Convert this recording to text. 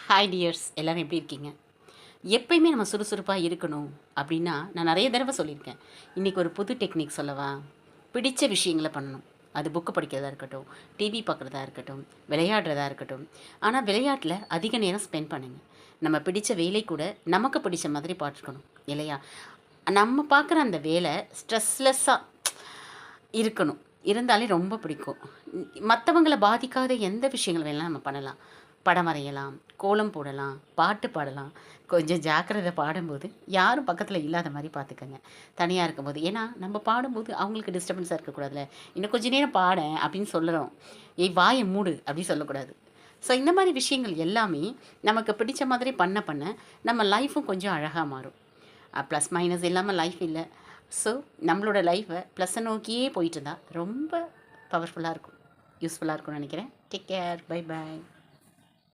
Hi tears, எல்லோரும் எப்படி இருக்கீங்க? எப்பயுமே நம்ம சுறுசுறுப்பாக இருக்கணும் அப்படின்னா நான் நிறைய தடவை சொல்லியிருக்கேன். இன்றைக்கி ஒரு புது டெக்னிக் சொல்லவா? பிடித்த விஷயங்களை பண்ணணும். அது புக்கு படிக்கிறதா இருக்கட்டும், டிவி பார்க்குறதா இருக்கட்டும், விளையாடுறதா இருக்கட்டும். ஆனால் விளையாட்டில் அதிக நேரம் ஸ்பெண்ட் பண்ணுங்க. நம்ம பிடித்த வேலை கூட நமக்கு பிடிச்ச மாதிரி பார்த்துக்கணும் இல்லையா? நம்ம பார்க்குற அந்த வேலை ஸ்ட்ரெஸ்லெஸ்ஸாக இருக்கணும். இருந்தாலே ரொம்ப பிடிக்கும். மற்றவங்களை பாதிக்காத எந்த விஷயங்கள் வேணாலும் நம்ம பண்ணலாம். படம் வரையலாம், கோலம் போடலாம், பாட்டு பாடலாம். கொஞ்சம் ஜாக்கிரதை பாடும்போது யாரும் பக்கத்தில் இல்லாத மாதிரி பார்த்துக்கங்க. தனியாக இருக்கும்போது. ஏன்னா நம்ம பாடும்போது அவங்களுக்கு டிஸ்டர்பன்ஸாக இருக்கக்கூடாதுல்ல. இன்னும் கொஞ்ச நேரம் பாடேன் அப்படின்னு சொல்லுறோம். ஏய் வாயை மூடு அப்படின்னு சொல்லக்கூடாது. ஸோ இந்த மாதிரி விஷயங்கள் எல்லாமே நமக்கு பிடிச்ச மாதிரி பண்ண பண்ண நம்ம லைஃப்பும் கொஞ்சம் அழகாக மாறும். ப்ளஸ் மைனஸ் இல்லாமல் லைஃப் இல்லை. ஸோ நம்மளோட லைஃப்பை ப்ளஸ்ஸை நோக்கியே போயிட்டு இருந்தால் ரொம்ப பவர்ஃபுல்லாக இருக்கும், யூஸ்ஃபுல்லாக இருக்கும்னு நினைக்கிறேன். Take care, bye bye.